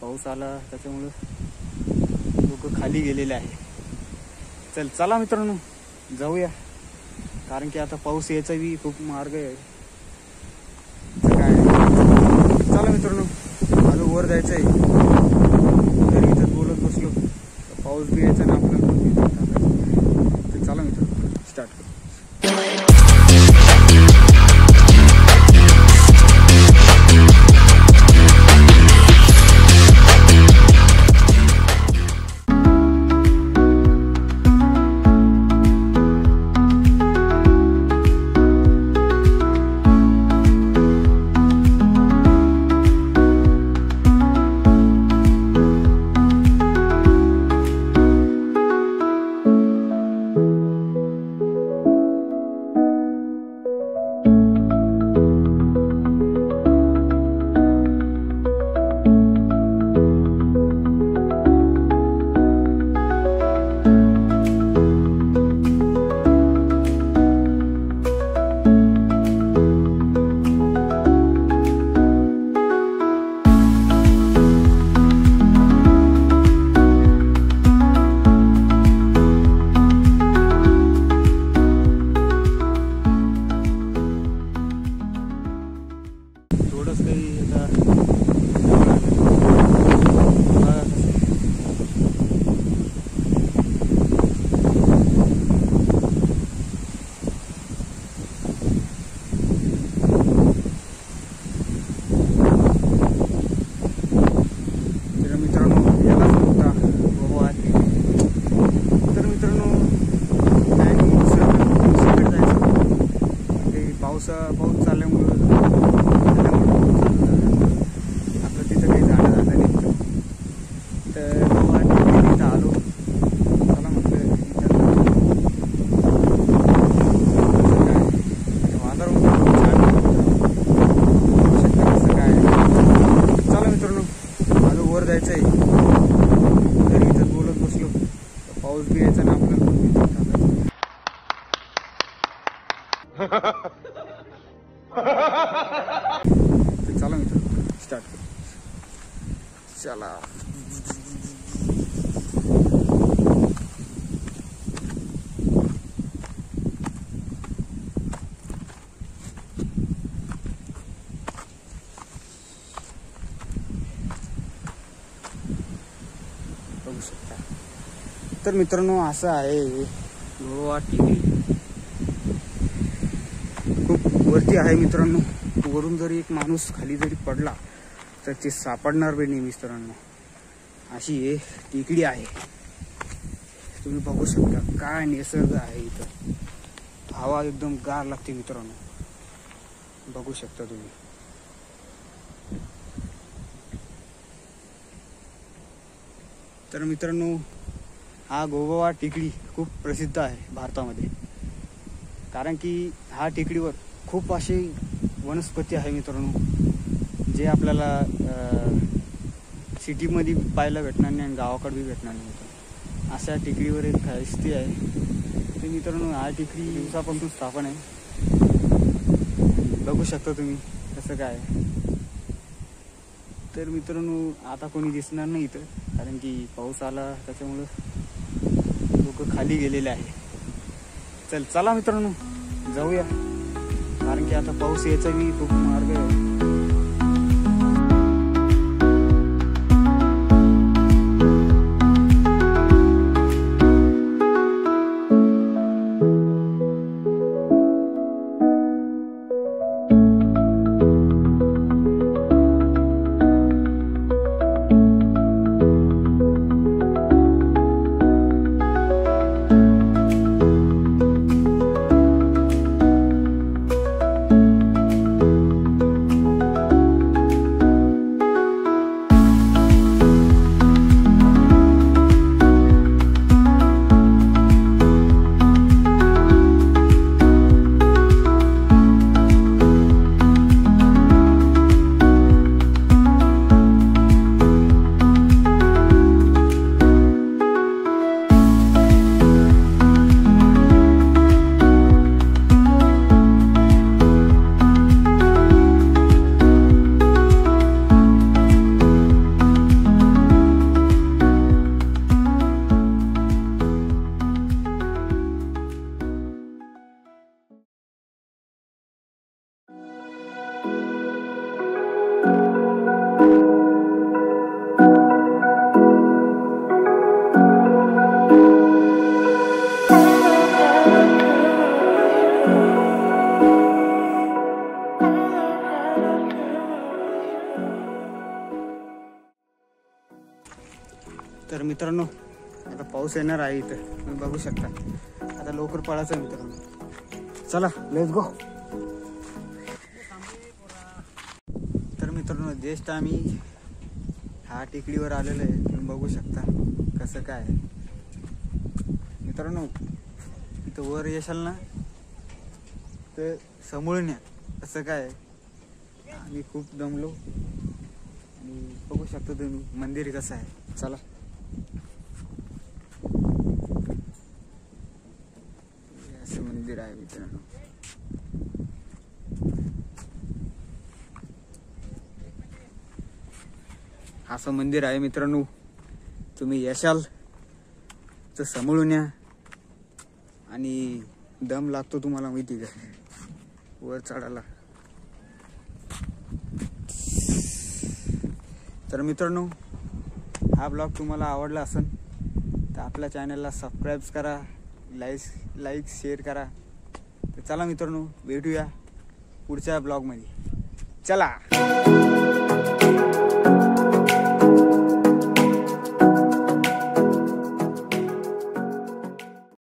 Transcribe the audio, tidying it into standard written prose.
पाऊस आला त्याच्यामुळे लोक खाली गेलेले आहे। चला मित्रांनो जाऊया, कारण की आता पाऊस यायचा बी खूप मार्ग आहे। काय चला मित्रांनो, माझं वर जायचं आहे, जर इथं बोलत बसलो तर पाऊस बी यायचा ना आपल्याला पण बी टाकायचं। तर चला मित्रांनो स्टार्ट करू। पाऊस चालल्यामुळं आपलं तिथं काही झाडं झालं नाही, तर इथं आलो। चला म्हटलं वातावरण कसं काय। चला मित्रांनो, माझं वर जायचं आहे, जर इथं बोलत बसलो तर पाऊस बी यायचा ना आपल्याला पण बी टाकायचं। चला मित्रांनो स्टार्ट करू। चला बघू शकता। तर मित्रांनो असं आहे गोवा टीव्ही, खूप वरती आहे मित्रांनो। वरून जरी एक माणूस खाली जरी पडला तर ते सापडणार बी नाही मित्रांनो, अशी हे टेकडी आहे। तुम्ही बघू शकता काय निसर्ग आहे इथं, हवा एकदम गार लागते मित्रांनो, बघू शकता तुम्ही। तर मित्रांनो हा गोवा टेकडी खूप प्रसिद्ध आहे भारतामध्ये, कारण की हा टेकडीवर खूप असे वनस्पती आहे मित्रांनो, जे आपल्याला सिटीमध्ये पाहायला भेटणार नाही आणि गावाकडे बी भेटणार नाही मित्रांनो। अशा टेकडीवर एक खायस्ती आहे। तर मित्रांनो हा टेकडी दिवसापासून स्थापन आहे, बघू शकता तुम्ही कसं काय। तर मित्रांनो आता कोणी दिसणार नाही इथं, कारण की पाऊस आला त्याच्यामुळं लोक खाली गेलेले आहे। चला मित्रांनो जाऊया, कारण की आता पाऊस यायचा बी खूप मार्ग आहे। तर मित्रांनो आता पाऊस येणार आहे इथं, तुम्ही बघू शकता. आता लवकर पळायचं आहे मित्रांनो, चला लेट्स गो. तर मित्रांनो जस्ट आम्ही हा टेकडीवर आलेलो आहे, तुम्ही बघू शकता कसं काय मित्रांनो. इथं वर येशाल ना तर समोरून या, असं काय आम्ही खूप दमलो. आणि बघू शकता तुम्ही मंदिर कसं आहे. चला असं मंदिर आहे मित्रांनो. असं मंदिर आहे मित्रांनो, तुम्ही येशाल तर सांभाळून या. आणि दम लागतो तुम्हाला माहिती का वर चढायला. तर मित्रांनो हा ब्लॉग तुम्हाला आवडला असेल तर आपल्या चॅनलला सबस्क्राईब करा, लाईक शेअर करा. तर चला मित्रांनो भेटूया पुढच्या ब्लॉगमध्ये. चला.